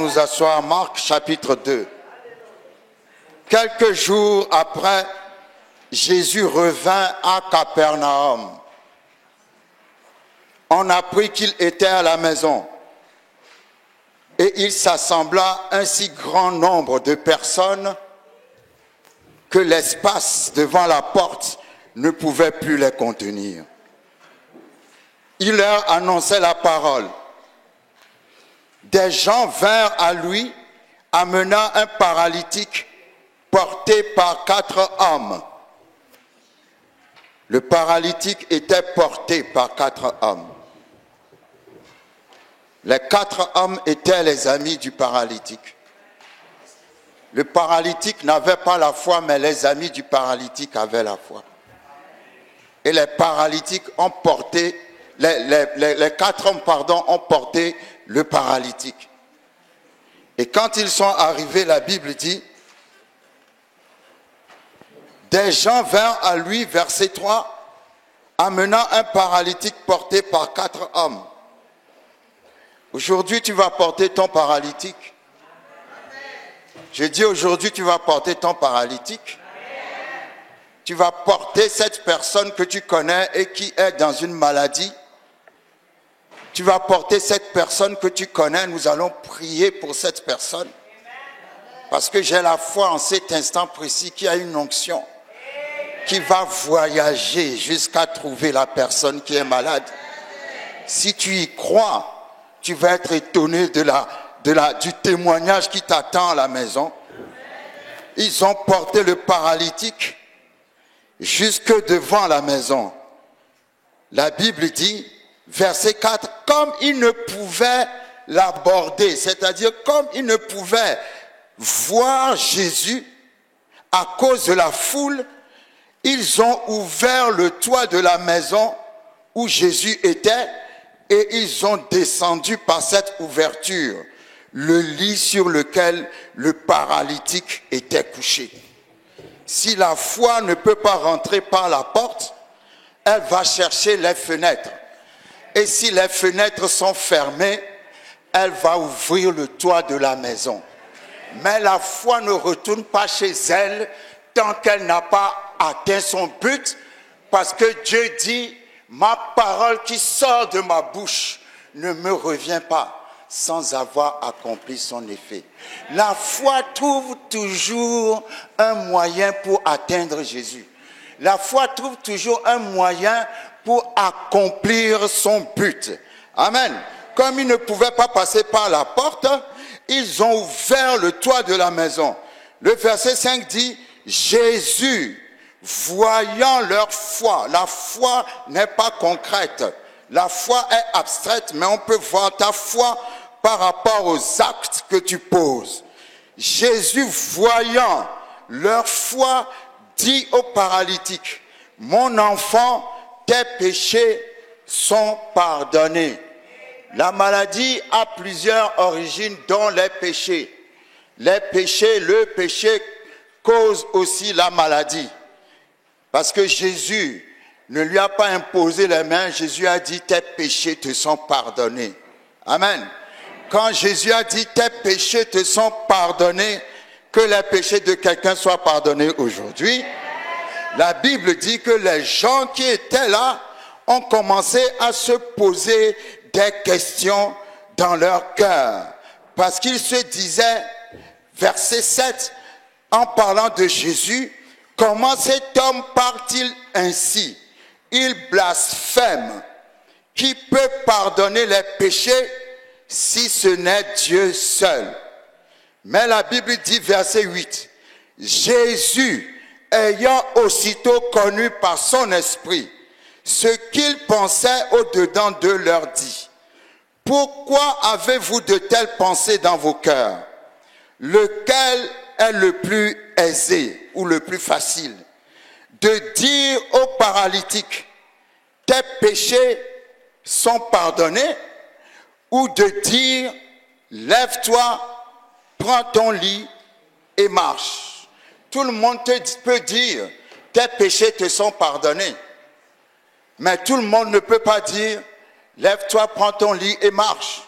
nous asseoir. Marc chapitre 2. Quelques jours après, Jésus revint à Capernaum. On apprit qu'il était à la maison. Et il s'assembla un si grand nombre de personnes que l'espace devant la porte ne pouvait plus les contenir. Il leur annonçait la parole. Des gens vinrent à lui, amenant un paralytique porté par 4 hommes. Le paralytique était porté par 4 hommes. Les 4 hommes étaient les amis du paralytique. Le paralytique n'avait pas la foi, mais les amis du paralytique avaient la foi. Et les paralytiques ont porté, les 4 hommes, ont porté le paralytique. Et quand ils sont arrivés, la Bible dit, des gens vinrent à lui, verset 3, amenant un paralytique porté par 4 hommes. Aujourd'hui, tu vas porter ton paralytique. Je dis aujourd'hui, tu vas porter ton paralytique. Tu vas porter cette personne que tu connais et qui est dans une maladie. Tu vas porter cette personne que tu connais. Nous allons prier pour cette personne. Parce que j'ai la foi en cet instant précis qu'il y a une onction qui va voyager jusqu'à trouver la personne qui est malade. Si tu y crois, tu vas être étonné du témoignage qui t'attend à la maison. Ils ont porté le paralytique jusque devant la maison. La Bible dit, verset 4, comme ils ne pouvaient l'aborder, c'est-à-dire comme ils ne pouvaient voir Jésus à cause de la foule, ils ont ouvert le toit de la maison où Jésus était et ils ont descendu par cette ouverture le lit sur lequel le paralytique était couché. Si la foi ne peut pas rentrer par la porte, elle va chercher les fenêtres. Et si les fenêtres sont fermées, elle va ouvrir le toit de la maison. Mais la foi ne retourne pas chez elle tant qu'elle n'a pas atteint son but, parce que Dieu dit, ma parole qui sort de ma bouche ne me revient pas sans avoir accompli son effet. La foi trouve toujours un moyen pour atteindre Jésus. La foi trouve toujours un moyen pour accomplir son but. Amen. Comme ils ne pouvaient pas passer par la porte, ils ont ouvert le toit de la maison. Le verset 5 dit, Jésus, voyant leur foi, la foi n'est pas concrète. La foi est abstraite, mais on peut voir ta foi par rapport aux actes que tu poses. Jésus, voyant leur foi, dit au paralytique, mon enfant, tes péchés sont pardonnés. La maladie a plusieurs origines, dont les péchés. Le péché cause aussi la maladie. Parce que Jésus ne lui a pas imposé les mains, Jésus a dit, tes péchés te sont pardonnés. Amen. Quand Jésus a dit, tes péchés te sont pardonnés, que les péchés de quelqu'un soient pardonnés aujourd'hui, la Bible dit que les gens qui étaient là ont commencé à se poser des questions dans leur cœur. Parce qu'ils se disaient, verset 7, en parlant de Jésus, comment cet homme parle-t-il ainsi? Il blasphème. Qui peut pardonner les péchés si ce n'est Dieu seul? Mais la Bible dit, verset 8, Jésus, ayant aussitôt connu par son esprit ce qu'il pensait au-dedans d'eux, leur dit, pourquoi avez-vous de telles pensées dans vos cœurs? Lequel est le plus aisé ou le plus facile? De dire au paralytique, tes péchés sont pardonnés, ou de dire, lève-toi, prends ton lit et marche. Tout le monde peut dire, tes péchés te sont pardonnés. Mais tout le monde ne peut pas dire, lève-toi, prends ton lit et marche.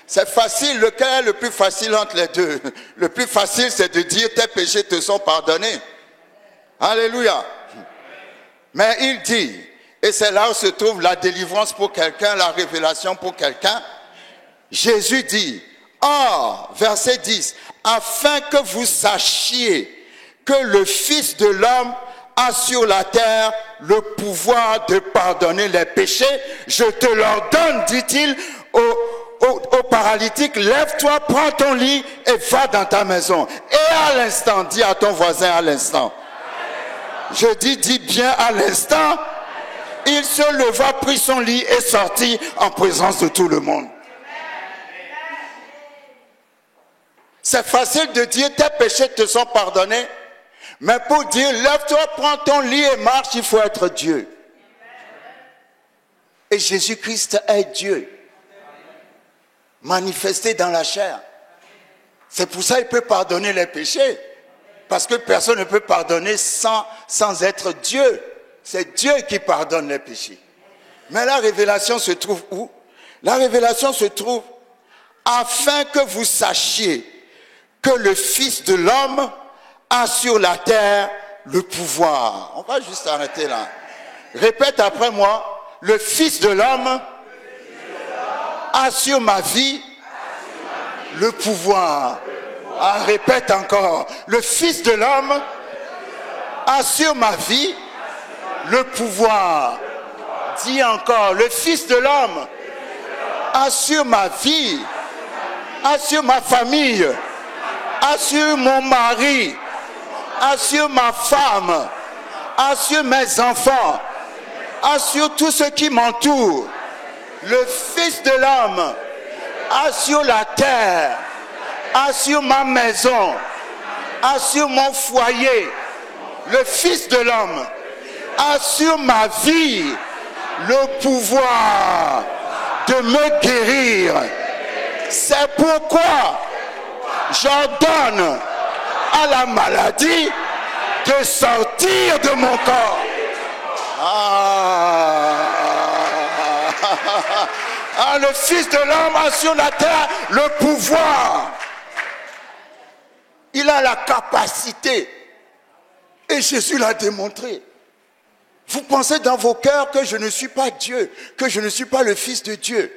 C'est facile. Lequel est le plus facile entre les deux? Le plus facile, c'est de dire tes péchés te sont pardonnés. Alléluia. Mais il dit, et c'est là où se trouve la délivrance pour quelqu'un, la révélation pour quelqu'un. Jésus dit, or, verset 10, afin que vous sachiez que le Fils de l'homme a sur la terre le pouvoir de pardonner les péchés, je te l'ordonne, dit-il au paralytique, lève-toi, prends ton lit et va dans ta maison. Et à l'instant, dis à ton voisin à l'instant. Je dis bien à l'instant, il se leva, prit son lit et sortit en présence de tout le monde. C'est facile de dire tes péchés te sont pardonnés, mais pour dire lève-toi, prends ton lit et marche, il faut être Dieu. Et Jésus-Christ est Dieu, manifesté dans la chair. C'est pour ça qu'il peut pardonner les péchés, parce que personne ne peut pardonner sans être Dieu. C'est Dieu qui pardonne les péchés. Mais la révélation se trouve où? La révélation se trouve afin que vous sachiez que le Fils de l'homme a sur la terre le pouvoir. On va juste arrêter là. Répète après moi. Le Fils de l'homme a sur ma vie le pouvoir. Ah, répète encore. Le Fils de l'homme a sur ma vie le pouvoir. Dis encore. Le Fils de l'homme a sur ma vie, a sur ma famille, assure mon mari, assure ma femme, assure mes enfants, assure tout ce qui m'entoure. Le Fils de l'homme assure la terre, assure ma maison, assure mon foyer. Le Fils de l'homme assure ma vie, le pouvoir de me guérir. C'est pourquoi j'ordonne à la maladie de sortir de mon corps. Le Fils de l'homme a sur la terre le pouvoir. Il a la capacité. Et Jésus l'a démontré. Vous pensez dans vos cœurs que je ne suis pas Dieu, que je ne suis pas le Fils de Dieu.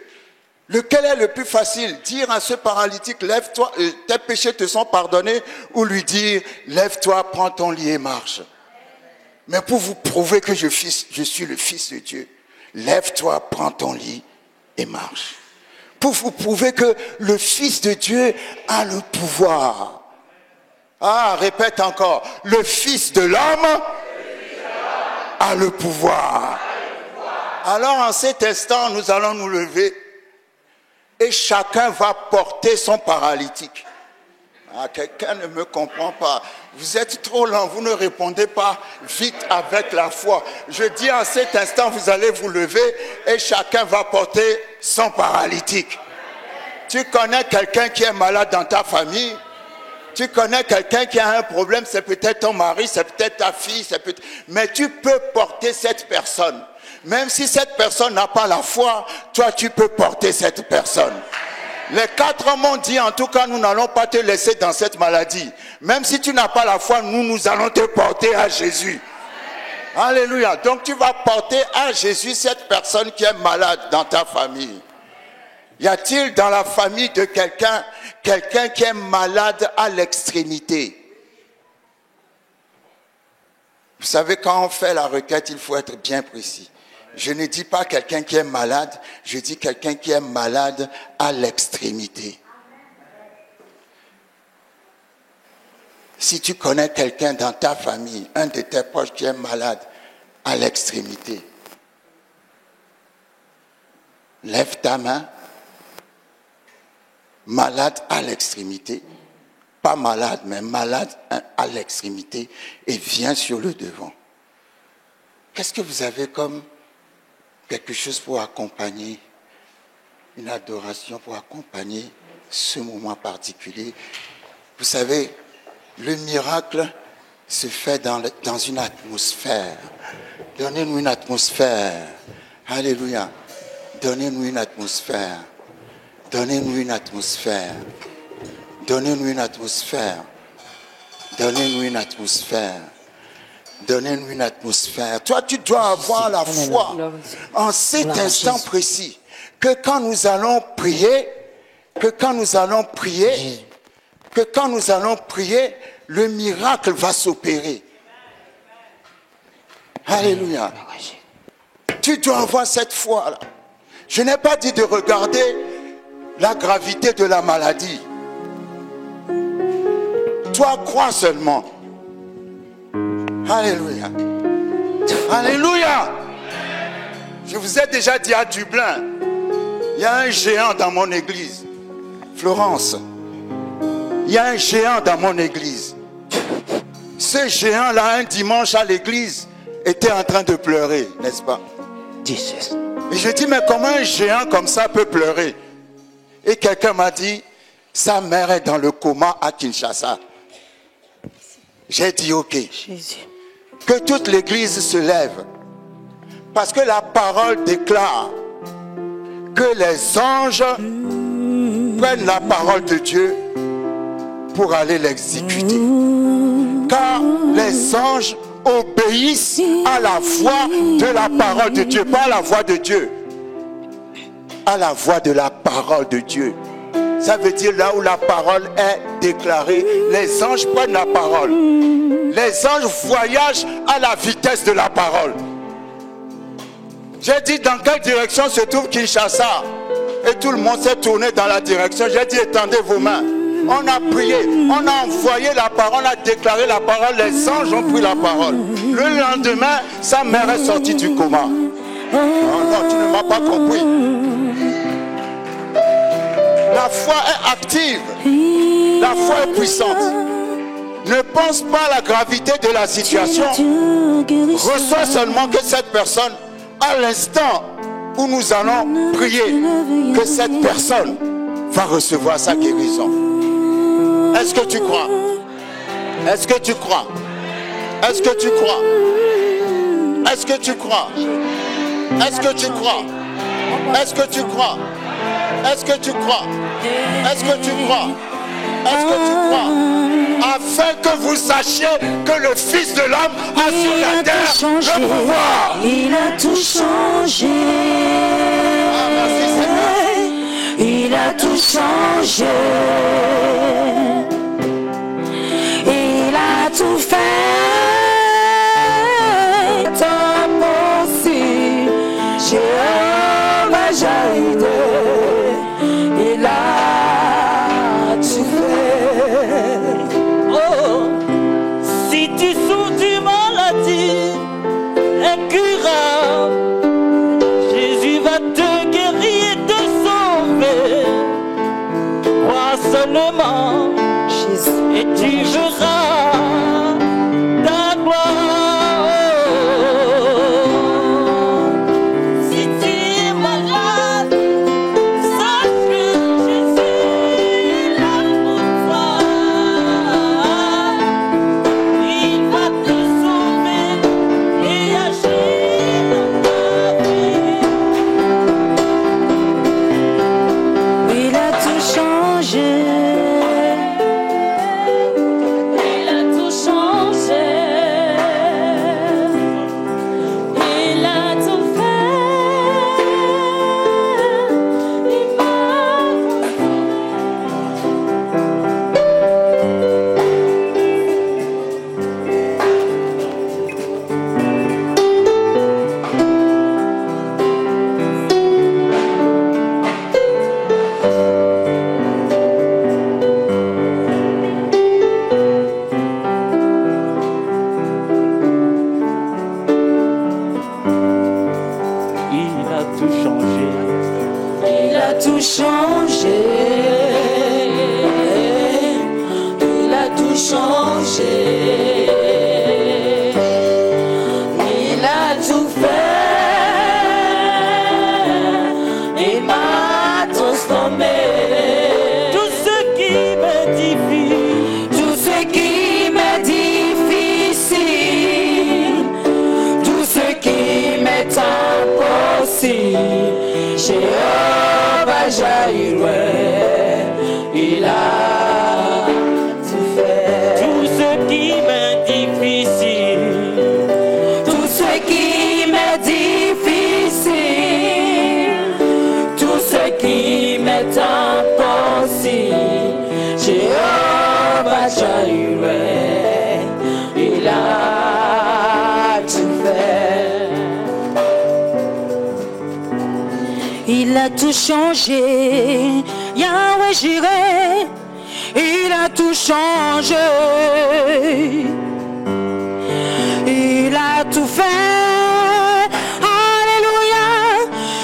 Lequel est le plus facile? Dire à ce paralytique, lève-toi, tes péchés te sont pardonnés, ou lui dire, lève-toi, prends ton lit et marche. Mais pour vous prouver que je suis le Fils de Dieu, lève-toi, prends ton lit et marche. Pour vous prouver que le Fils de Dieu a le pouvoir. Répète encore, le Fils de l'homme a le pouvoir. Alors en cet instant, nous allons nous lever. Et chacun va porter son paralytique. Quelqu'un ne me comprend pas. Vous êtes trop lent, vous ne répondez pas vite avec la foi. Je dis en cet instant, vous allez vous lever et chacun va porter son paralytique. Tu connais quelqu'un qui est malade dans ta famille? Tu connais quelqu'un qui a un problème? C'est peut-être ton mari, c'est peut-être ta fille, mais tu peux porter cette personne. Même si cette personne n'a pas la foi, toi tu peux porter cette personne. Les 4 hommes ont dit, en tout cas, nous n'allons pas te laisser dans cette maladie. Même si tu n'as pas la foi, nous allons te porter à Jésus. Alléluia. Donc tu vas porter à Jésus cette personne qui est malade dans ta famille. Y a-t-il dans la famille de quelqu'un qui est malade à l'extrémité? Vous savez, quand on fait la requête, il faut être bien précis. Je ne dis pas quelqu'un qui est malade, je dis quelqu'un qui est malade à l'extrémité. Si tu connais quelqu'un dans ta famille, un de tes proches qui est malade à l'extrémité, lève ta main. Malade à l'extrémité, pas malade, mais malade à l'extrémité, et viens sur le devant. Qu'est-ce que vous avez comme quelque chose pour accompagner, une adoration pour accompagner ce moment particulier? Vous savez, le miracle se fait dans une atmosphère. Donnez-nous une atmosphère. Alléluia. Donnez-nous une atmosphère. Donnez-nous une atmosphère. Donnez-nous une atmosphère. Donnez-nous une atmosphère. Donnez-nous une atmosphère. Toi, tu dois avoir la foi en cet instant précis. Que quand nous allons prier, le miracle va s'opérer. Alléluia. Tu dois avoir cette foi-là. Je n'ai pas dit de regarder la gravité de la maladie. Toi, crois seulement. Alléluia. Alléluia. Je vous ai déjà dit à Dublin, il y a un géant dans mon église. Florence, il y a un géant dans mon église. Ce géant-là, un dimanche à l'église, était en train de pleurer, n'est-ce pas? Et je dis, mais comment un géant comme ça peut pleurer? Et quelqu'un m'a dit, sa mère est dans le coma à Kinshasa. J'ai dit, ok. Que toute l'église se lève. Parce que la parole déclare que les anges prennent la parole de Dieu pour aller l'exécuter. Car les anges obéissent à la voix de la parole de Dieu, pas à la voix de Dieu, à la voix de la parole de Dieu. Ça veut dire là où la parole est déclarée, les anges prennent la parole. Les anges voyagent à la vitesse de la parole. J'ai dit dans quelle direction se trouve Kinshasa? Et tout le monde s'est tourné dans la direction. J'ai dit étendez vos mains. On a prié, on a envoyé la parole, on a déclaré la parole. Les anges ont pris la parole. Le lendemain, sa mère est sortie du coma. Oh non, tu ne m'as pas compris. La foi est active. La foi est puissante. Ne pense pas à la gravité de la situation. Reçois seulement que cette personne, à l'instant où nous allons prier, que cette personne va recevoir sa guérison. Est-ce que tu crois? Est-ce que tu crois? Est-ce que tu crois? Est-ce que tu crois? Est-ce que tu crois? Est-ce que tu crois? Est-ce que tu crois? Est-ce que tu crois? Est-ce que tu crois? Afin que vous sachiez que le Fils de l'homme a sur la terre le pouvoir. Il a tout changé. Ah, merci Seigneur. Il a tout changé. Il a tout fait. Tant possible. Jéhovah Jireh. Il a tout fait. Oh, si tu souffres d'une maladie incurable, Jésus va te guérir et te sauver. Crois seulement et tu verras ta gloire. Si tu es malade, sache que Jésus est là pour toi. Il va te sauver et agir dans ta vie. Il a tout changé. Il a tout changé. Il a tout fait. Il m'a Il a tout changé. Il a tout changé. Il a tout changé. Il a tout fait. Il m'a transformé. Tout ce qui m'est difficile, Tout ce qui m'est difficile, tout ce qui m'est impossible, Jéhovah Jireh. Jireh, il a tout fait. Tout ce qui m'est difficile, Tout ce qui m'est difficile, tout ce qui m'est impossible, Jéhovah Jireh, il a tout fait. Il a tout changé, Yahweh Jireh, il a tout changé. Il a tout fait, alléluia,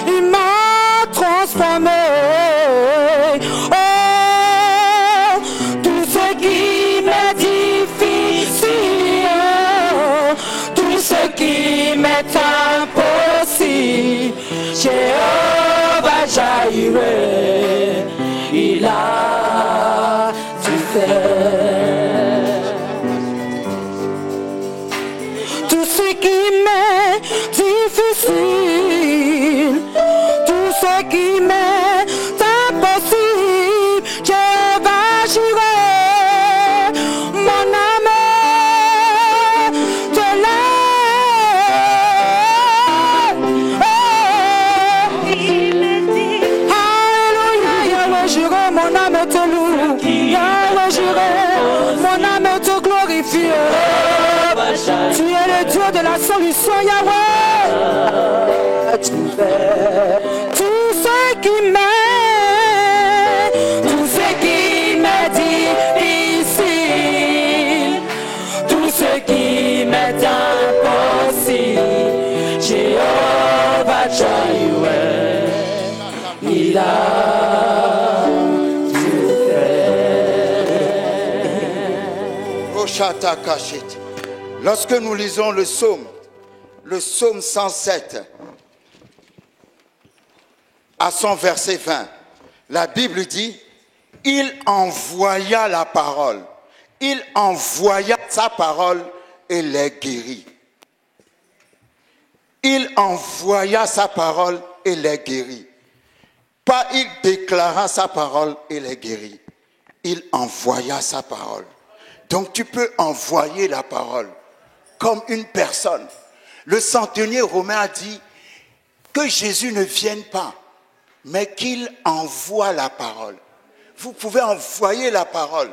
il m'a transformé. Oh, tout ce qui m'est difficile, tout ce qui m'est impossible, Jéhovah Jireh, il a tout fait. Tout ce qui m'est difficile, tout ce qui m'est impossible, Jéhovah Jireh, mon âme te lève. Il est dit, alléluia, Yahweh Jireh, mon âme te loue. Yahweh Jireh, mon âme te glorifie. Tu es le Dieu de la solution, Yahweh. Tu fais tout ce qui m'est, tout ce qui m'est difficile, tout ce qui m'est impossible, Jéhovah Jireh, il a tout fait. Oshata Kashit. Lorsque nous lisons le psaume 107, à son verset 20, la Bible dit, il envoya la parole. Il envoya sa parole et les guérit. Il envoya sa parole et les guérit. Pas il déclara sa parole et les guérit. Il envoya sa parole. Donc tu peux envoyer la parole comme une personne. Le centenier romain a dit que Jésus ne vienne pas, mais qu'il envoie la parole. Vous pouvez envoyer la parole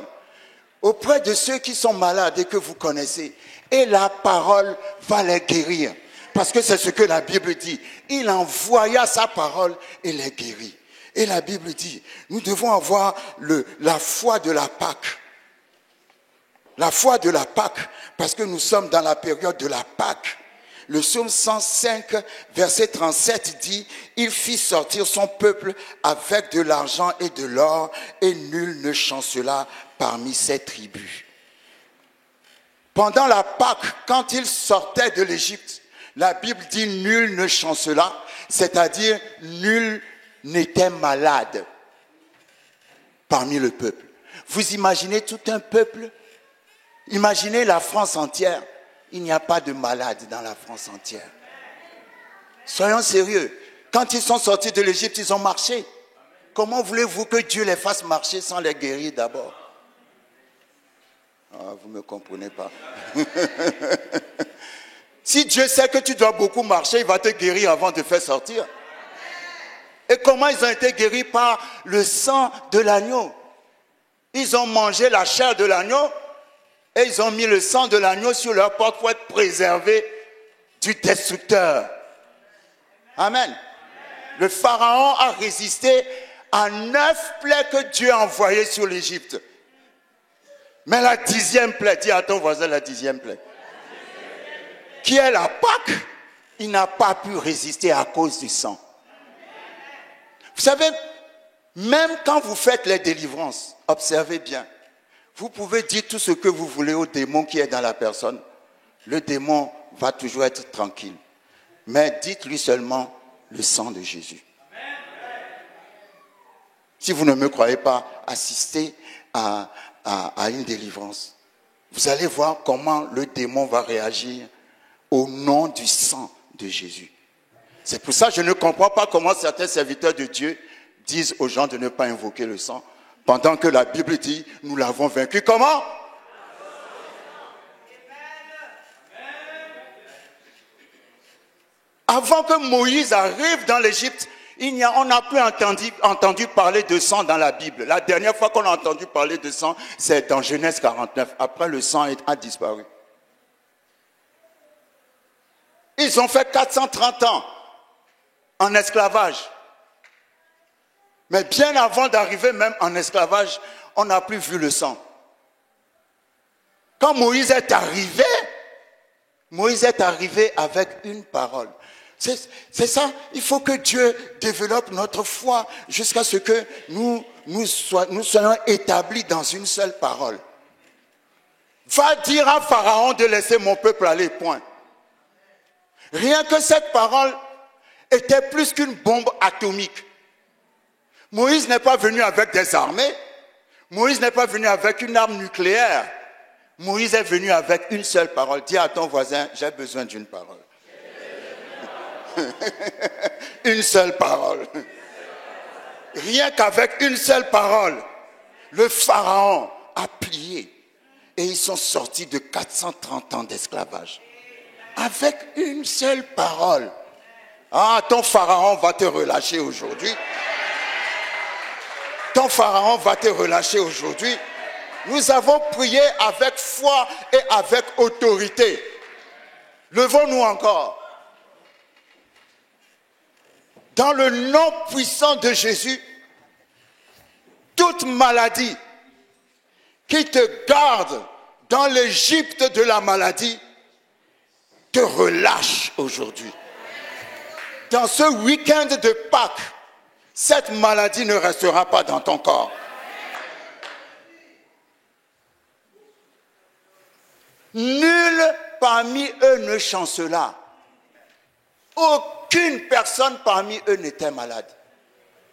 auprès de ceux qui sont malades et que vous connaissez. Et la parole va les guérir. Parce que c'est ce que la Bible dit. Il envoya sa parole et les guérit. Et la Bible dit, nous devons avoir la foi de la Pâque. La foi de la Pâque, parce que nous sommes dans la période de la Pâque. Le psaume 105, verset 37 dit, « Il fit sortir son peuple avec de l'argent et de l'or, et nul ne chancela parmi ses tribus. » Pendant la Pâque, quand ils sortaient de l'Égypte, la Bible dit « nul ne chancela », c'est-à-dire nul n'était malade parmi le peuple. Vous imaginez tout un peuple? Imaginez la France entière. Il n'y a pas de malades dans la France entière. Soyons sérieux. Quand ils sont sortis de l'Égypte, ils ont marché. Comment voulez-vous que Dieu les fasse marcher sans les guérir d'abord? Ah, vous ne me comprenez pas. Si Dieu sait que tu dois beaucoup marcher, il va te guérir avant de te faire sortir. Et comment ils ont été guéris? Par le sang de l'agneau. Ils ont mangé la chair de l'agneau et ils ont mis le sang de l'agneau sur leur porte pour être préservés du destructeur. Amen. Le pharaon a résisté à 9 plaies que Dieu a envoyées sur l'Égypte. Mais la 10e plaie, dis à ton voisin la 10e plaie, qui est la Pâque, il n'a pas pu résister à cause du sang. Vous savez, même quand vous faites les délivrances, observez bien, vous pouvez dire tout ce que vous voulez au démon qui est dans la personne. Le démon va toujours être tranquille. Mais dites-lui seulement le sang de Jésus. Si vous ne me croyez pas, assistez à une délivrance. Vous allez voir comment le démon va réagir au nom du sang de Jésus. C'est pour ça que je ne comprends pas comment certains serviteurs de Dieu disent aux gens de ne pas invoquer le sang, pendant que la Bible dit, nous l'avons vaincu. Comment? Avant que Moïse arrive dans l'Égypte, on n'a plus entendu parler de sang dans la Bible. La dernière fois qu'on a entendu parler de sang, c'est dans Genèse 49. Après, le sang a disparu. Ils ont fait 430 ans en esclavage. Mais bien avant d'arriver même en esclavage, on n'a plus vu le sang. Quand Moïse est arrivé avec une parole. C'est ça, il faut que Dieu développe notre foi jusqu'à ce que nous soyons établis dans une seule parole. Va dire à Pharaon de laisser mon peuple aller, point. Rien que cette parole était plus qu'une bombe atomique. Moïse n'est pas venu avec des armées. Moïse n'est pas venu avec une arme nucléaire. Moïse est venu avec une seule parole. Dis à ton voisin, j'ai besoin d'une parole. Une seule parole. Rien qu'avec une seule parole, le Pharaon a plié. Et ils sont sortis de 430 ans d'esclavage. Avec une seule parole. Ah, ton Pharaon va te relâcher aujourd'hui. Ton Pharaon va te relâcher aujourd'hui. Nous avons prié avec foi et avec autorité. Levons-nous encore. Dans le nom puissant de Jésus, toute maladie qui te garde dans l'Égypte de la maladie te relâche aujourd'hui. Dans ce week-end de Pâques, cette maladie ne restera pas dans ton corps. Nul parmi eux ne chancela. Aucune personne parmi eux n'était malade.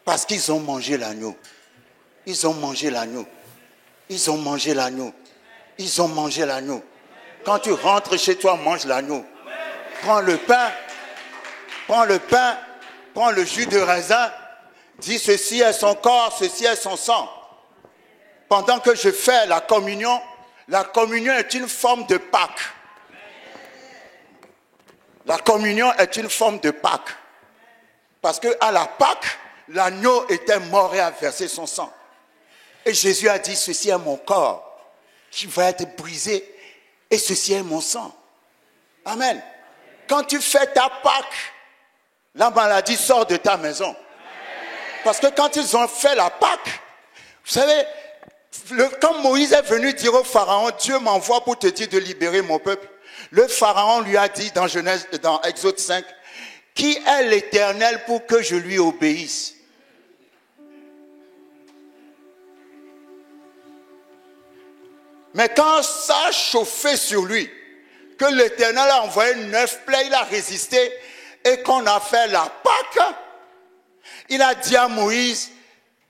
Parce qu'ils ont mangé l'agneau. Ils ont mangé l'agneau. Ils ont mangé l'agneau. Ils ont mangé l'agneau. Quand tu rentres chez toi, mange l'agneau. Prends le pain, prends le jus de raisin, dis ceci est son corps, ceci est son sang. Pendant que je fais la communion est une forme de Pâques. La communion est une forme de Pâques. Parce qu'à la Pâques, l'agneau était mort et a versé son sang. Et Jésus a dit, ceci est mon corps qui va être brisé et ceci est mon sang. Amen. Quand tu fais ta Pâques, la maladie sort de ta maison. Parce que quand ils ont fait la Pâques, vous savez, quand Moïse est venu dire au Pharaon, Dieu m'envoie pour te dire de libérer mon peuple. Le Pharaon lui a dit dans Exode 5, qui est l'Éternel pour que je lui obéisse? Mais quand ça a chauffé sur lui, que l'Éternel a envoyé 9 plaies, il a résisté, et qu'on a fait la Pâque, il a dit à Moïse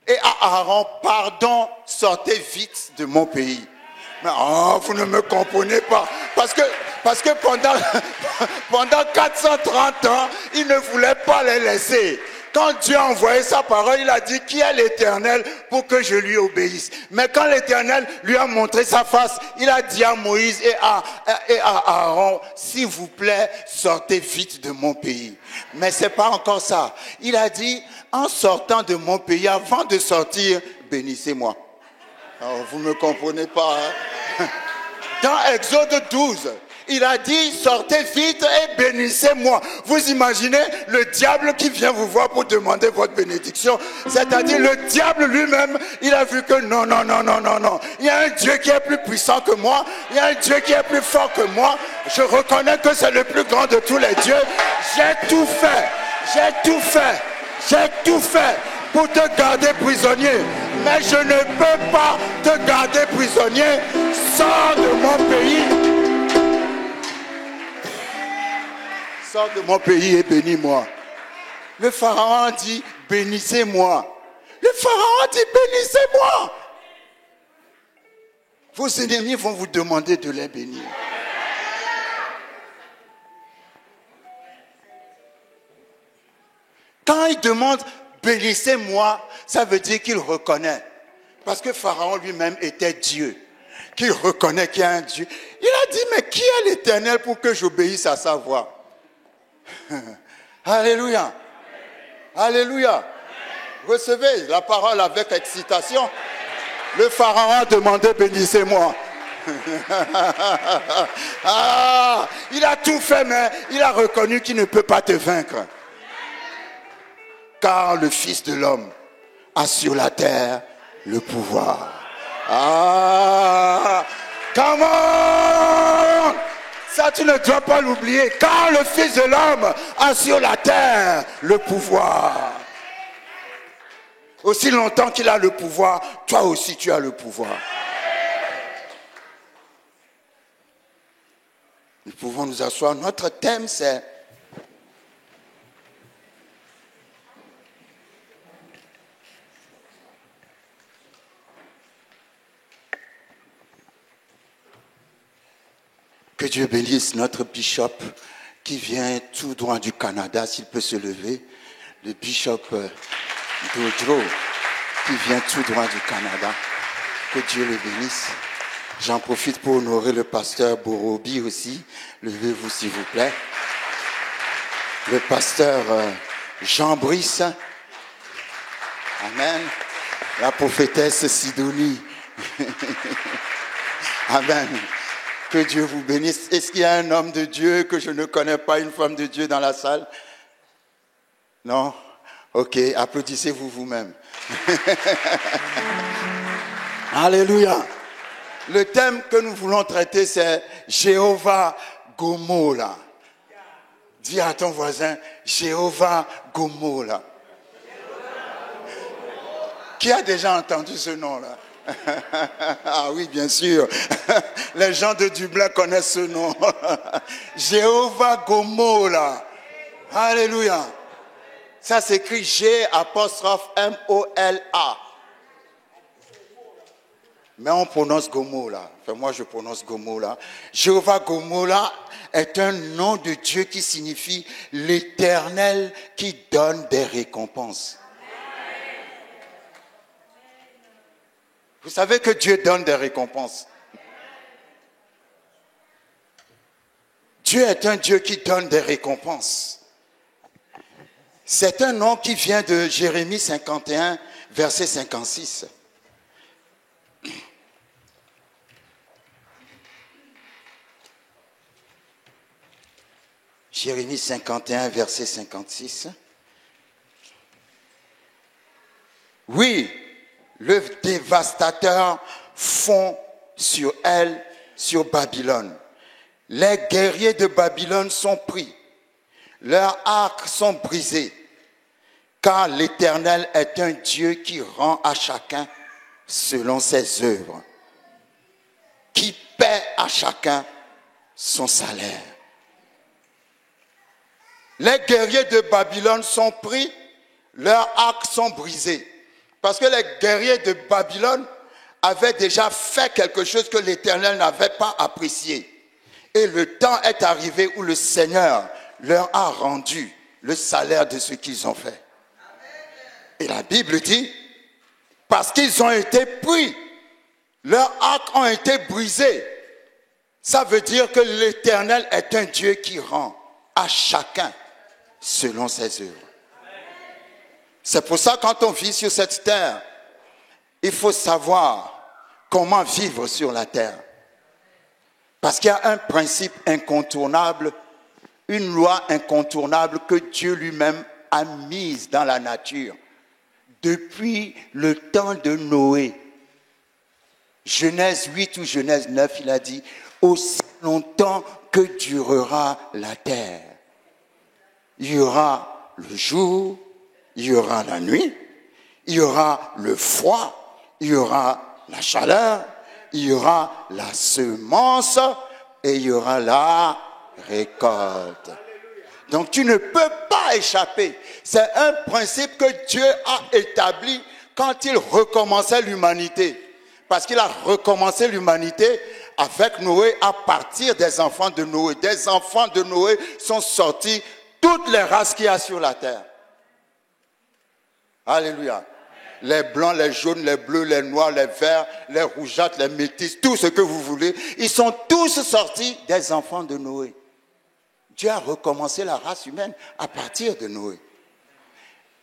et à Aaron, pardon, sortez vite de mon pays. Mais vous ne me comprenez pas. Parce que pendant 430 ans, il ne voulait pas les laisser. Quand Dieu a envoyé sa parole, il a dit, qui est l'Éternel pour que je lui obéisse? Mais quand l'Éternel lui a montré sa face, il a dit à Moïse et à Aaron, s'il vous plaît, sortez vite de mon pays. Mais c'est pas encore ça. Il a dit, en sortant de mon pays, avant de sortir, bénissez-moi. Alors, vous ne me comprenez pas, hein? Dans Exode 12, il a dit, sortez vite et bénissez-moi. Vous imaginez le diable qui vient vous voir pour demander votre bénédiction. C'est-à-dire le diable lui-même, il a vu que non. Il y a un Dieu qui est plus puissant que moi. Il y a un Dieu qui est plus fort que moi. Je reconnais que c'est le plus grand de tous les dieux. J'ai tout fait pour te garder prisonnier. Mais je ne peux pas te garder prisonnier. Sors de mon pays. Sors de mon pays et bénis-moi. Le Pharaon dit, bénissez-moi. Le Pharaon dit, bénissez-moi. Vos ennemis vont vous demander de les bénir. Quand ils demandent, bénissez-moi, ça veut dire qu'il reconnaît. Parce que Pharaon lui-même était Dieu. Qu'il reconnaît qu'il y a un Dieu. Il a dit, mais qui est l'Éternel pour que j'obéisse à sa voix? Alléluia. Alléluia. Recevez la parole avec excitation. Le Pharaon a demandé, bénissez-moi. Ah, il a tout fait, mais il a reconnu qu'il ne peut pas te vaincre. Car le Fils de l'homme a sur la terre le pouvoir. Ah, come on! Ça, tu ne dois pas l'oublier. Car le Fils de l'homme a sur la terre le pouvoir. Aussi longtemps qu'il a le pouvoir, toi aussi tu as le pouvoir. Nous pouvons nous asseoir. Notre thème, c'est que Dieu bénisse notre bishop qui vient tout droit du Canada, s'il peut se lever. Le bishop Dodro qui vient tout droit du Canada. Que Dieu le bénisse. J'en profite pour honorer le pasteur Borobi aussi. Levez-vous s'il vous plaît. Le pasteur Jean-Brice. Amen. La prophétesse Sidonie. Amen. Que Dieu vous bénisse. Est-ce qu'il y a un homme de Dieu que je ne connais pas, une femme de Dieu dans la salle? Non? Ok, applaudissez-vous vous-même. Alléluia. Le thème que nous voulons traiter, c'est Jéhovah Gomola. Dis à ton voisin, Jéhovah Gomola. Qui a déjà entendu ce nom-là? Ah oui, bien sûr. Les gens de Dublin connaissent ce nom. Jéhovah Gomola. Alléluia. Ça s'écrit G''M''O''L''A. Mais on prononce Gomola. Enfin, moi, je prononce Gomola. Jéhovah Gomola est un nom de Dieu qui signifie l'Éternel qui donne des récompenses. Vous savez que Dieu donne des récompenses. Dieu est un Dieu qui donne des récompenses. C'est un nom qui vient de Jérémie 51, verset 56. Jérémie 51, verset 56. Oui, le dévastateur fond sur elle, sur Babylone. Les guerriers de Babylone sont pris. Leurs arcs sont brisés. Car l'Éternel est un Dieu qui rend à chacun selon ses œuvres. Qui paie à chacun son salaire. Les guerriers de Babylone sont pris, leurs arcs sont brisés. Parce que les guerriers de Babylone avaient déjà fait quelque chose que l'Éternel n'avait pas apprécié. Et le temps est arrivé où le Seigneur leur a rendu le salaire de ce qu'ils ont fait. Et la Bible dit, parce qu'ils ont été pris, leurs arcs ont été brisés. Ça veut dire que l'Éternel est un Dieu qui rend à chacun selon ses œuvres. C'est pour ça que quand on vit sur cette terre, il faut savoir comment vivre sur la terre. Parce qu'il y a un principe incontournable, une loi incontournable que Dieu lui-même a mise dans la nature depuis le temps de Noé. Genèse 8 ou Genèse 9, il a dit, aussi longtemps que durera la terre. Il y aura le jour, il y aura la nuit, il y aura le froid, il y aura la chaleur, il y aura la semence et il y aura la récolte. Donc tu ne peux pas échapper. C'est un principe que Dieu a établi quand il recommençait l'humanité. Parce qu'il a recommencé l'humanité avec Noé à partir des enfants de Noé. Des enfants de Noé sont sortis toutes les races qu'il y a sur la terre. Alléluia. Les blancs, les jaunes, les bleus, les noirs, les verts, les rougeâtres, les métis, tout ce que vous voulez, ils sont tous sortis des enfants de Noé. Dieu a recommencé la race humaine à partir de Noé.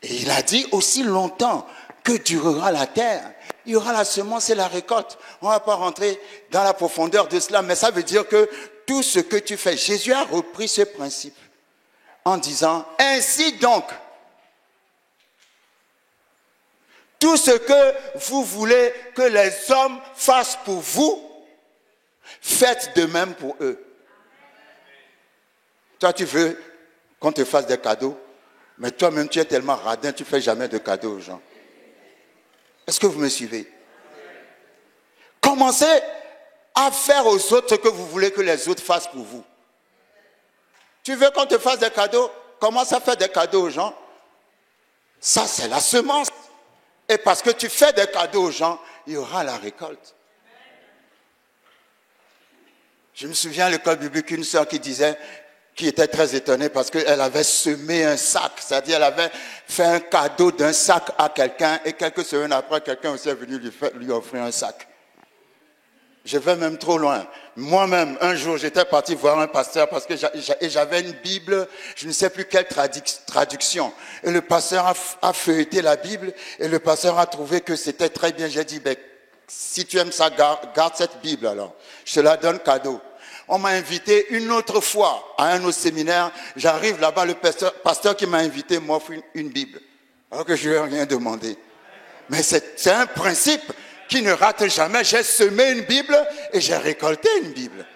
Et il a dit aussi longtemps que durera la terre. Il y aura la semence et la récolte. On ne va pas rentrer dans la profondeur de cela, mais ça veut dire que tout ce que tu fais, Jésus a repris ce principe en disant, ainsi donc, tout ce que vous voulez que les hommes fassent pour vous, faites de même pour eux. Toi, tu veux qu'on te fasse des cadeaux, mais toi-même, tu es tellement radin, tu ne fais jamais de cadeaux aux gens. Est-ce que vous me suivez? Commencez à faire aux autres ce que vous voulez que les autres fassent pour vous. Tu veux qu'on te fasse des cadeaux? Commence à faire des cadeaux aux gens. Ça, c'est la semence. Et parce que tu fais des cadeaux aux gens, il y aura la récolte. Je me souviens à l'école biblique, une sœur qui était très étonnée parce qu'elle avait semé un sac, c'est-à-dire elle avait fait un cadeau d'un sac à quelqu'un et quelques semaines après, quelqu'un aussi est venu lui offrir un sac. Je vais même trop loin. Moi-même, un jour, j'étais parti voir un pasteur parce que j'avais une Bible, je ne sais plus quelle traduction. Et le pasteur a feuilleté la Bible et le pasteur a trouvé que c'était très bien. J'ai dit, si tu aimes ça, garde cette Bible alors. Je te la donne cadeau. On m'a invité une autre fois à un autre séminaire. J'arrive là-bas, le pasteur qui m'a invité m'offre une Bible. Alors que je ne lui ai rien demandé. Mais c'est un principe qui ne rate jamais. J'ai semé une Bible et j'ai récolté une Bible.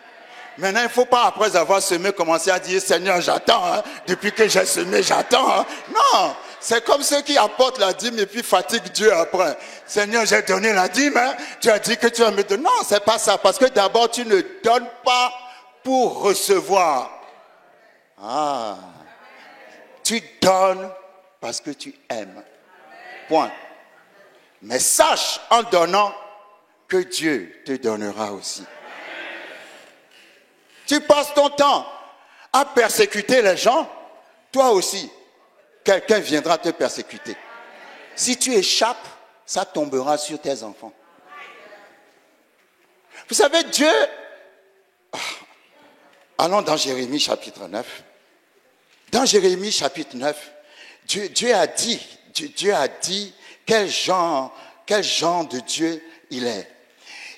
Maintenant, il ne faut pas, après avoir semé, commencer à dire, Seigneur, j'attends. Hein. Depuis que j'ai semé, j'attends. Hein. Non, c'est comme ceux qui apportent la dîme et puis fatiguent Dieu après. Seigneur, j'ai donné la dîme. Hein. Tu as dit que tu vas me donner. Non, ce n'est pas ça. Parce que d'abord, tu ne donnes pas pour recevoir. Ah, tu donnes parce que tu aimes. Point. Mais sache en donnant que Dieu te donnera aussi. Tu passes ton temps à persécuter les gens, toi aussi, quelqu'un viendra te persécuter. Si tu échappes, ça tombera sur tes enfants. Vous savez, Dieu... Allons dans Jérémie chapitre 9. Dans Jérémie chapitre 9, Dieu a dit quel genre de Dieu il est.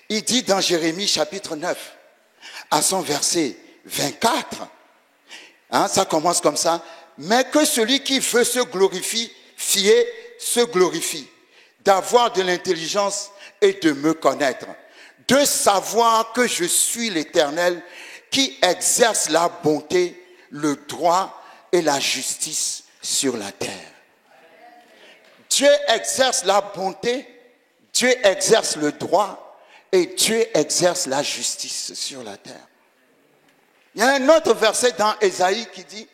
Il dit dans Jérémie chapitre 9, à son verset 24, hein, ça commence comme ça, mais que celui qui veut se glorifier, se glorifie, d'avoir de l'intelligence et de me connaître, de savoir que je suis l'Éternel qui exerce la bonté, le droit et la justice sur la terre. Dieu exerce la bonté, Dieu exerce le droit et Dieu exerce la justice sur la terre. Il y a un autre verset dans Ésaïe qui dit,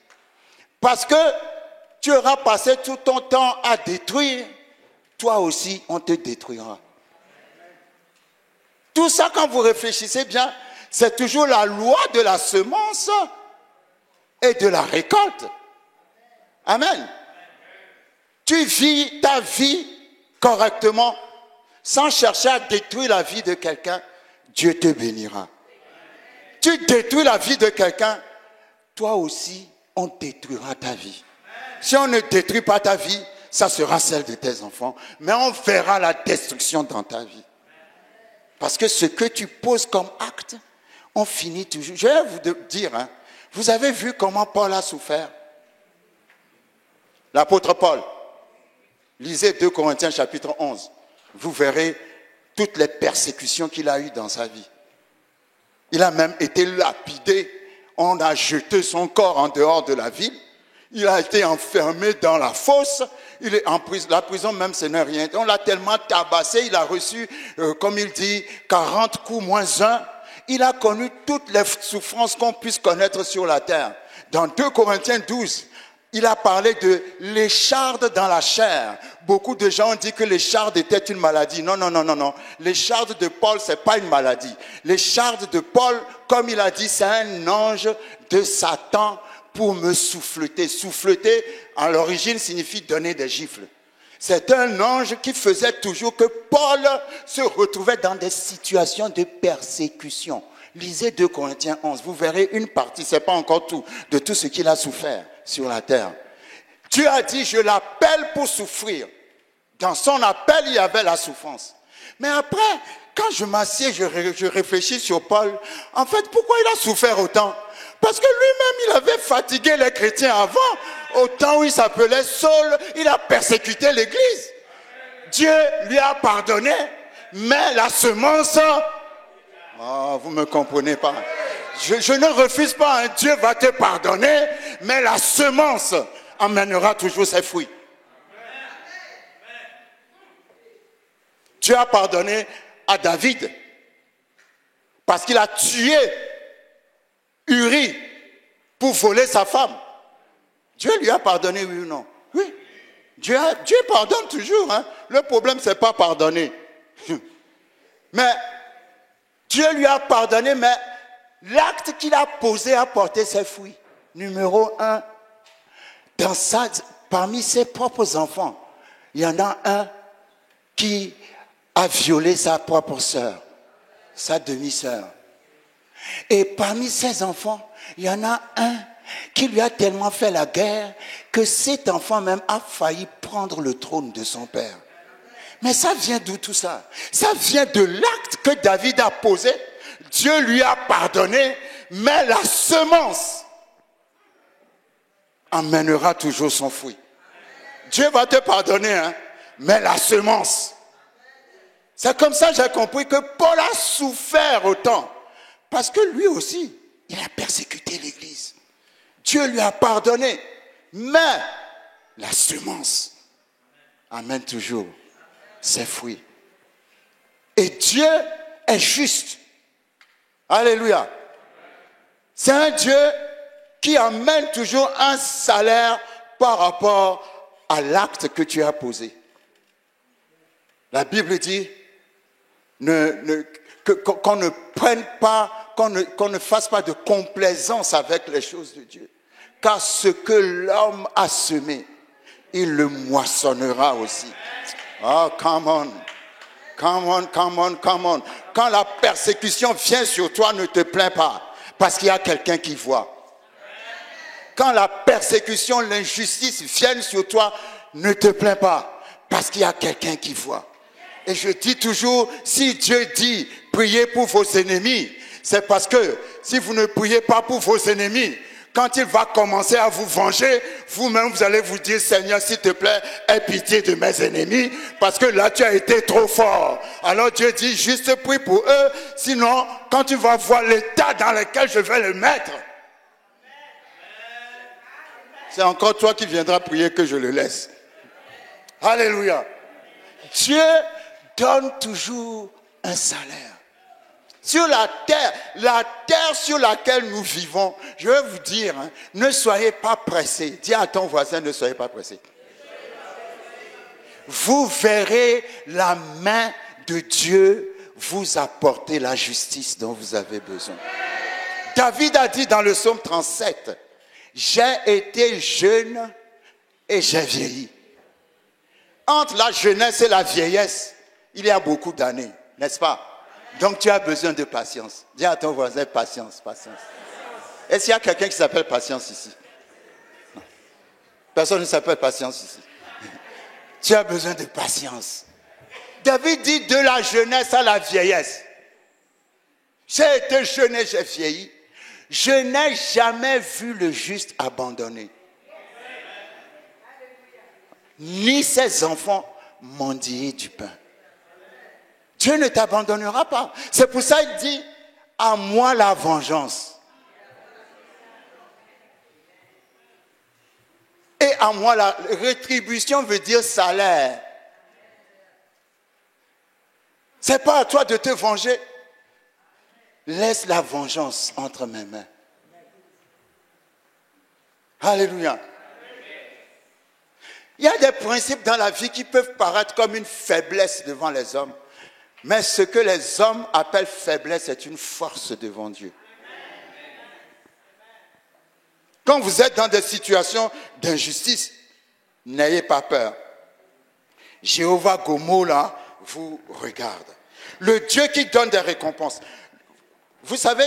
parce que tu auras passé tout ton temps à détruire, toi aussi on te détruira. Tout ça, quand vous réfléchissez bien, c'est toujours la loi de la semence et de la récolte. Amen. Tu vis ta vie correctement, sans chercher à détruire la vie de quelqu'un, Dieu te bénira. Tu détruis la vie de quelqu'un, toi aussi, on détruira ta vie. Si on ne détruit pas ta vie, ça sera celle de tes enfants, mais on verra la destruction dans ta vie. Parce que ce que tu poses comme acte, on finit toujours. Je vais vous dire, hein, vous avez vu comment Paul a souffert? L'apôtre Paul. Lisez 2 Corinthiens chapitre 11. Vous verrez toutes les persécutions qu'il a eues dans sa vie. Il a même été lapidé. On a jeté son corps en dehors de la ville. Il a été enfermé dans la fosse. Il est en prison. La prison même, ce n'est rien. On l'a tellement tabassé. Il a reçu, comme il dit, 40 coups moins 1. Il a connu toutes les souffrances qu'on puisse connaître sur la terre. Dans 2 Corinthiens 12, il a parlé de l'écharde dans la chair. Beaucoup de gens ont dit que l'écharde était une maladie. Non, non, non, non, non. L'écharde de Paul, ce n'est pas une maladie. L'écharde de Paul, comme il a dit, c'est un ange de Satan pour me souffleter. Souffleter, en l'origine, signifie donner des gifles. C'est un ange qui faisait toujours que Paul se retrouvait dans des situations de persécution. Lisez 2 Corinthiens 11, vous verrez une partie, c'est pas encore tout, de tout ce qu'il a souffert sur la terre. Dieu a dit, je l'appelle pour souffrir. Dans son appel, il y avait la souffrance. Mais après, quand je m'assieds, je réfléchis sur Paul, en fait, pourquoi il a souffert autant? Parce que lui-même, il avait fatigué les chrétiens avant. Au temps où il s'appelait Saul, il a persécuté l'église. Dieu lui a pardonné, mais la semence... Oh, vous ne me comprenez pas. Je ne refuse pas, hein. Dieu va te pardonner, mais la semence emmènera toujours ses fruits. Dieu a pardonné à David parce qu'il a tué Uri pour voler sa femme. Dieu lui a pardonné, oui ou non? Oui. Dieu pardonne toujours. Hein. Le problème, ce n'est pas pardonner. Mais Dieu lui a pardonné, mais l'acte qu'il a posé a porté ses fruits. Numéro 1, parmi ses propres enfants, il y en a un qui a violé sa propre sœur, sa demi-sœur. Et parmi ses enfants, il y en a un qui lui a tellement fait la guerre que cet enfant même a failli prendre le trône de son père. Mais ça vient d'où tout ça? Ça vient de l'acte que David a posé. Dieu lui a pardonné, mais la semence emmènera toujours son fruit. Dieu va te pardonner, hein, mais la semence. C'est comme ça que j'ai compris que Paul a souffert autant. Parce que lui aussi, il a persécuté l'église. Dieu lui a pardonné, mais la semence amène toujours ses fruits. Et Dieu est juste. Alléluia. C'est un Dieu qui amène toujours un salaire par rapport à l'acte que tu as posé. La Bible dit qu'on ne prenne pas, qu'on ne fasse pas de complaisance avec les choses de Dieu. Car ce que l'homme a semé, il le moissonnera aussi. Oh, come on. Come on, come on, come on. Quand la persécution vient sur toi, ne te plains pas. Parce qu'il y a quelqu'un qui voit. Quand la persécution, l'injustice viennent sur toi, ne te plains pas. Parce qu'il y a quelqu'un qui voit. Et je dis toujours, si Dieu dit, priez pour vos ennemis, c'est parce que si vous ne priez pas pour vos ennemis, quand il va commencer à vous venger, vous-même vous allez vous dire, Seigneur, s'il te plaît, aie pitié de mes ennemis, parce que là tu as été trop fort. Alors Dieu dit, juste prie pour eux, sinon quand tu vas voir l'état dans lequel je vais le mettre, c'est encore toi qui viendras prier que je le laisse. Alléluia. Dieu donne toujours un salaire. Sur la terre sur laquelle nous vivons, je vais vous dire, hein, ne soyez pas pressés. Dis à ton voisin, ne soyez pas pressés. Vous verrez la main de Dieu vous apporter la justice dont vous avez besoin. David a dit dans le psaume 37, j'ai été jeune et j'ai vieilli. Entre la jeunesse et la vieillesse, il y a beaucoup d'années, n'est-ce pas? Donc tu as besoin de patience. Dis à ton voisin, patience, patience. Est-ce qu'il y a quelqu'un qui s'appelle patience ici? Non. Personne ne s'appelle patience ici. Tu as besoin de patience. David dit de la jeunesse à la vieillesse. J'ai été jeune et j'ai vieilli. Je n'ai jamais vu le juste abandonné. Ni ses enfants mendier du pain. Dieu ne t'abandonnera pas. C'est pour ça qu'il dit, à moi la vengeance. Et à moi la rétribution veut dire salaire. C'est pas à toi de te venger. Laisse la vengeance entre mes mains. Alléluia. Il y a des principes dans la vie qui peuvent paraître comme une faiblesse devant les hommes. Mais ce que les hommes appellent faiblesse est une force devant Dieu. Quand vous êtes dans des situations d'injustice, n'ayez pas peur. Jéhovah Gomo, là, vous regarde. Le Dieu qui donne des récompenses. Vous savez,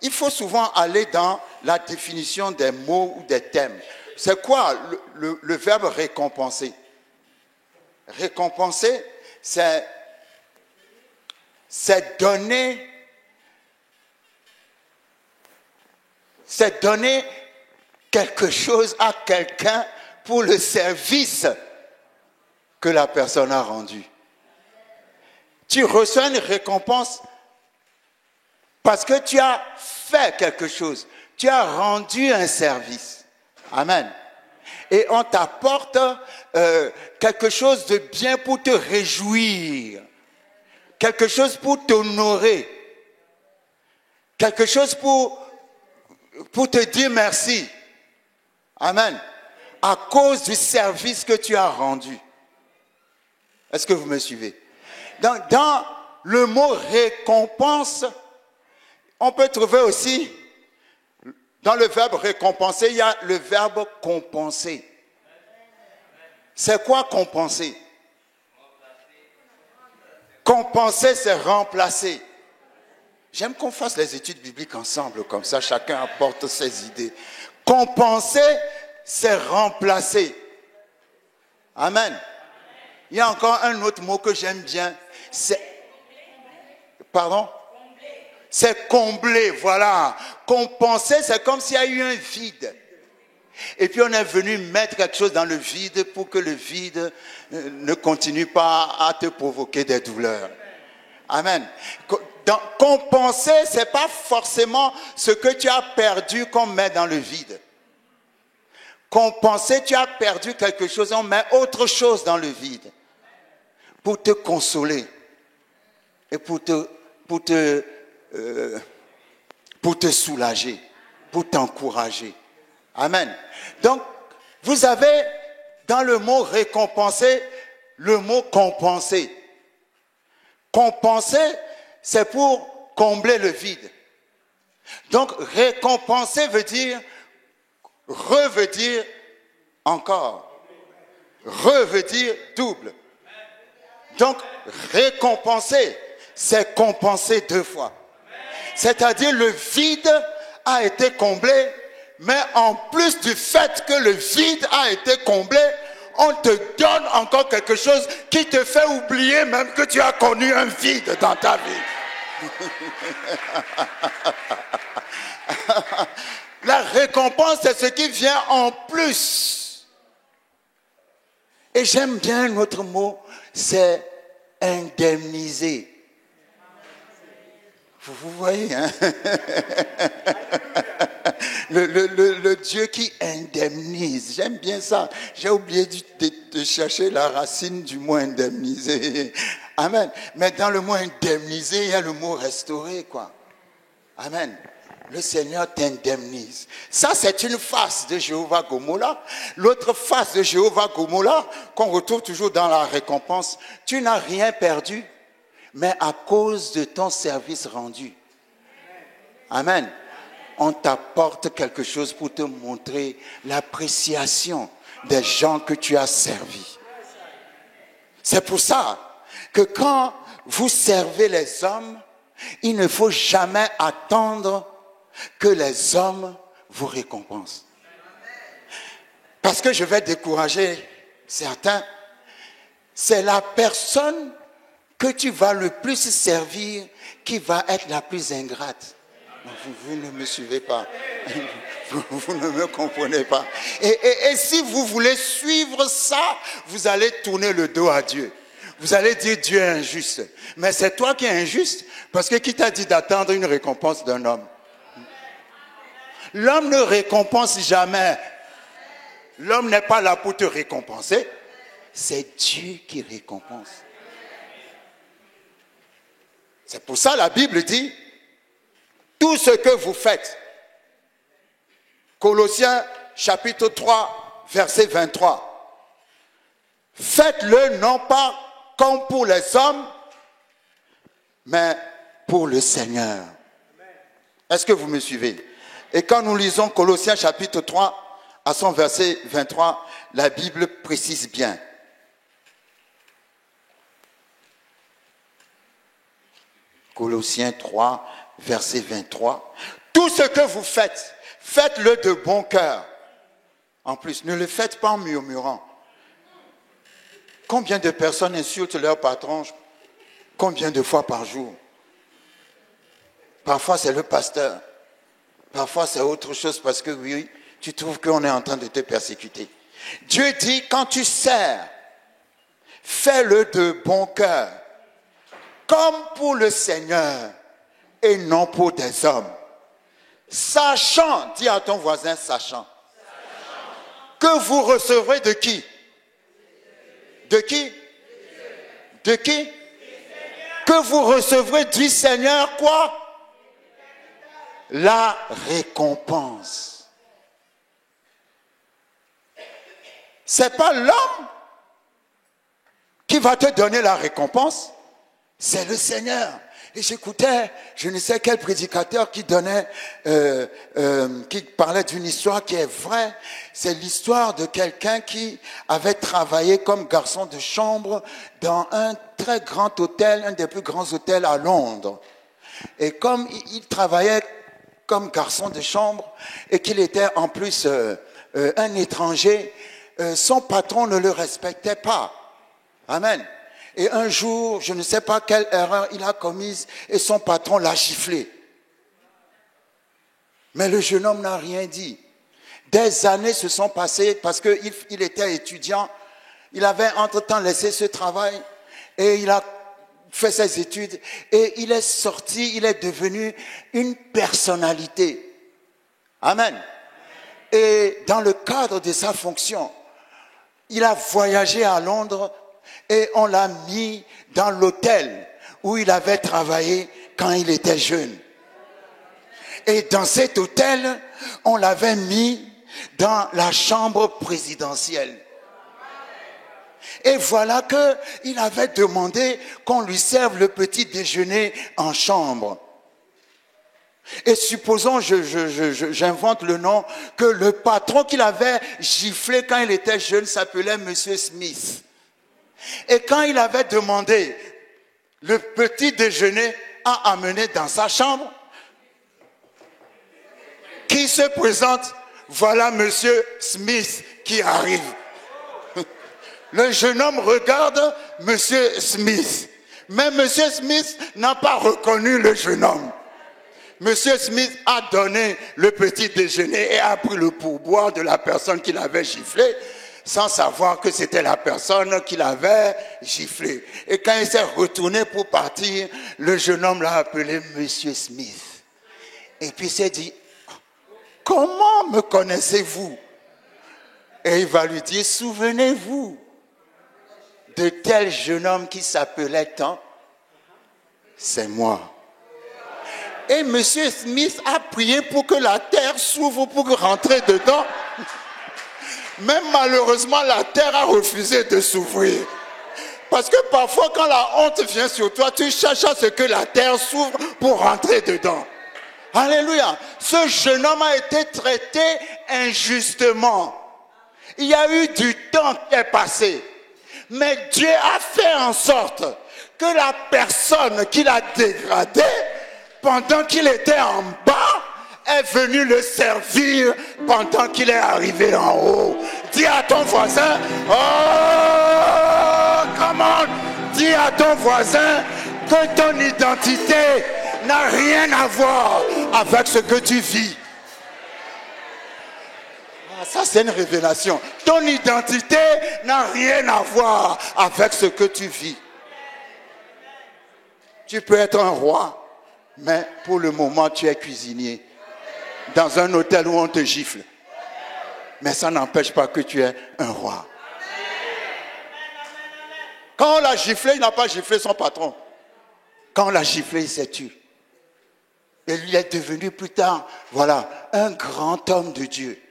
il faut souvent aller dans la définition des mots ou des thèmes. C'est quoi le verbe récompenser? Récompenser, c'est donner quelque chose à quelqu'un pour le service que la personne a rendu. Tu reçois une récompense parce que tu as fait quelque chose. Tu as rendu un service. Amen. Et on t'apporte quelque chose de bien pour te réjouir. Quelque chose pour t'honorer. Quelque chose pour te dire merci. Amen. À cause du service que tu as rendu. Est-ce que vous me suivez? Dans le mot récompense, on peut trouver aussi, dans le verbe récompenser, il y a le verbe compenser. C'est quoi compenser? Compenser, c'est remplacer. J'aime qu'on fasse les études bibliques ensemble, comme ça chacun apporte ses idées. Compenser, c'est remplacer. Amen. Il y a encore un autre mot que j'aime bien. Pardon? C'est combler, voilà. Compenser, c'est comme s'il y a eu un vide. Et puis on est venu mettre quelque chose dans le vide pour que le vide ne continue pas à te provoquer des douleurs. Amen. Compenser, ce n'est pas forcément ce que tu as perdu qu'on met dans le vide. Compenser, tu as perdu quelque chose, on met autre chose dans le vide. Pour te consoler et pour te soulager, pour t'encourager. Amen. Donc, vous avez dans le mot récompenser, le mot compenser. Compenser, c'est pour combler le vide. Donc, récompenser veut dire, veut dire encore. Veut dire double. Donc, récompenser, c'est compenser deux fois. C'est-à-dire le vide a été comblé, mais en plus du fait que le vide a été comblé, on te donne encore quelque chose qui te fait oublier même que tu as connu un vide dans ta vie. La récompense, c'est ce qui vient en plus. Et j'aime bien un autre mot, c'est indemniser. Vous voyez, hein? Le Dieu qui indemnise. J'aime bien ça. J'ai oublié de chercher la racine du mot indemniser. Amen. Mais dans le mot indemniser, il y a le mot restaurer, quoi. Amen. Le Seigneur t'indemnise. Ça, c'est une face de Jéhovah Gomola. L'autre face de Jéhovah Gomola, qu'on retrouve toujours dans la récompense, tu n'as rien perdu, mais à cause de ton service rendu. Amen. On t'apporte quelque chose pour te montrer l'appréciation des gens que tu as servis. C'est pour ça que quand vous servez les hommes, il ne faut jamais attendre que les hommes vous récompensent. Parce que je vais décourager certains, c'est la personne que tu vas le plus servir qui va être la plus ingrate. Vous ne me suivez pas. Vous ne me comprenez pas. Et si vous voulez suivre ça, vous allez tourner le dos à Dieu. Vous allez dire Dieu est injuste. Mais c'est toi qui es injuste parce que qui t'a dit d'attendre une récompense d'un homme? L'homme ne récompense jamais. L'homme n'est pas là pour te récompenser. C'est Dieu qui récompense. C'est pour ça la Bible dit, tout ce que vous faites, Colossiens chapitre 3, verset 23, faites-le non pas comme pour les hommes, mais pour le Seigneur. Est-ce que vous me suivez? Et quand nous lisons Colossiens chapitre 3, à son verset 23, la Bible précise bien. Colossiens 3, verset 23. Tout ce que vous faites, faites-le de bon cœur. En plus, ne le faites pas en murmurant. Combien de personnes insultent leur patron? Combien de fois par jour? Parfois, c'est le pasteur. Parfois, c'est autre chose parce que oui, tu trouves qu'on est en train de te persécuter. Dieu dit, quand tu sers, fais-le de bon cœur, comme pour le Seigneur et non pour des hommes. Sachant, dis à ton voisin, sachant, que vous recevrez de qui? De qui? De qui? Que vous recevrez du Seigneur quoi? La récompense. C'est pas l'homme qui va te donner la récompense, c'est le Seigneur. Et j'écoutais, je ne sais quel prédicateur qui donnait, qui parlait d'une histoire qui est vraie. C'est l'histoire de quelqu'un qui avait travaillé comme garçon de chambre dans un très grand hôtel, un des plus grands hôtels à Londres. Et comme il travaillait comme garçon de chambre et qu'il était en plus un étranger, son patron ne le respectait pas. Amen. Et un jour, je ne sais pas quelle erreur il a commise et son patron l'a giflé. Mais le jeune homme n'a rien dit. Des années se sont passées parce qu'il était étudiant. Il avait entre-temps laissé ce travail et il a fait ses études et il est sorti, il est devenu une personnalité. Amen. Et dans le cadre de sa fonction, il a voyagé à Londres et on l'a mis dans l'hôtel où il avait travaillé quand il était jeune. Et dans cet hôtel, on l'avait mis dans la chambre présidentielle. Et voilà qu'il avait demandé qu'on lui serve le petit déjeuner en chambre. Et supposons, j'invente le nom, que le patron qu'il avait giflé quand il était jeune s'appelait Monsieur Smith. Et quand il avait demandé le petit déjeuner à amener dans sa chambre, qui se présente? Voilà Monsieur Smith qui arrive. Le jeune homme regarde Monsieur Smith. Mais Monsieur Smith n'a pas reconnu le jeune homme. Monsieur Smith a donné le petit déjeuner et a pris le pourboire de la personne qui l'avait giflé, sans savoir que c'était la personne qui l'avait giflé. Et quand il s'est retourné pour partir, le jeune homme l'a appelé Monsieur Smith. Et puis il s'est dit, comment me connaissez-vous? Et il va lui dire, souvenez-vous de tel jeune homme qui s'appelait tant? C'est moi. Et Monsieur Smith a prié pour que la terre s'ouvre pour rentrer dedans. Mais malheureusement, la terre a refusé de s'ouvrir. Parce que parfois, quand la honte vient sur toi, tu cherches à ce que la terre s'ouvre pour rentrer dedans. Alléluia. Ce jeune homme a été traité injustement. Il y a eu du temps qui est passé. Mais Dieu a fait en sorte que la personne qui l'a dégradé, pendant qu'il était en bas, est venu le servir pendant qu'il est arrivé en haut. Dis à ton voisin, oh, come on, dis à ton voisin que ton identité n'a rien à voir avec ce que tu vis. Ah, ça c'est une révélation. Ton identité n'a rien à voir avec ce que tu vis. Tu peux être un roi, mais pour le moment tu es cuisinier dans un hôtel où on te gifle. Mais ça n'empêche pas que tu es un roi. Quand on l'a giflé, il n'a pas giflé son patron. Quand on l'a giflé, il s'est tué. Et lui est devenu plus tard, voilà, un grand homme de Dieu.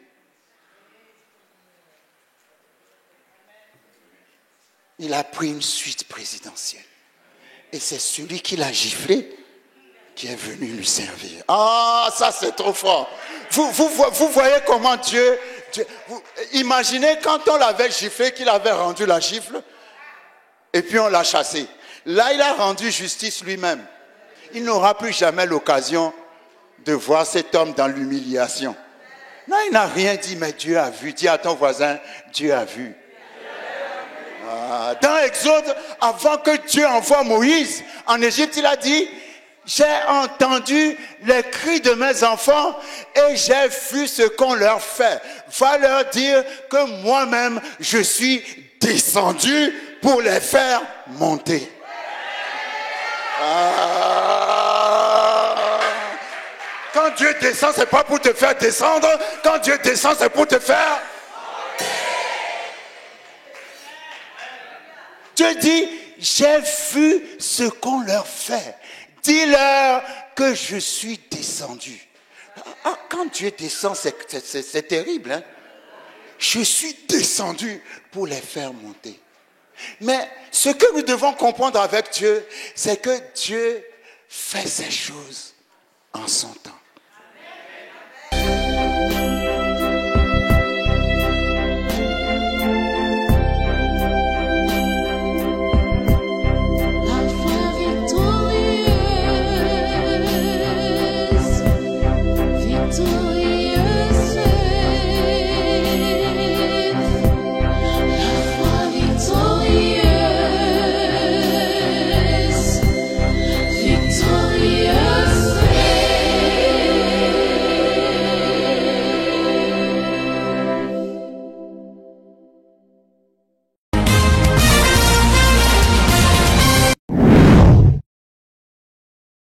Il a pris une suite présidentielle. Et c'est celui qui l'a giflé qui est venu lui servir. Ah, ça c'est trop fort. Vous voyez comment Dieu imaginez quand on l'avait giflé, qu'il avait rendu la gifle, et puis on l'a chassé. Là, il a rendu justice lui-même. il n'aura plus jamais l'occasion de voir cet homme dans l'humiliation. Non, il n'a rien dit, mais Dieu a vu. Dis à ton voisin, Dieu a vu. Dans Exode, avant que Dieu envoie Moïse en Égypte, il a dit, j'ai entendu les cris de mes enfants et j'ai vu ce qu'on leur fait. Va leur dire que moi-même, je suis descendu pour les faire monter. Quand Dieu descend, c'est pas pour te faire descendre. Quand Dieu descend, c'est pour te faire. Dieu dit, j'ai vu ce qu'on leur fait. Dis-leur que je suis descendu. Quand Dieu descend, c'est terrible. Hein? Je suis descendu pour les faire monter. Mais ce que nous devons comprendre avec Dieu, c'est que Dieu fait ces choses en son temps.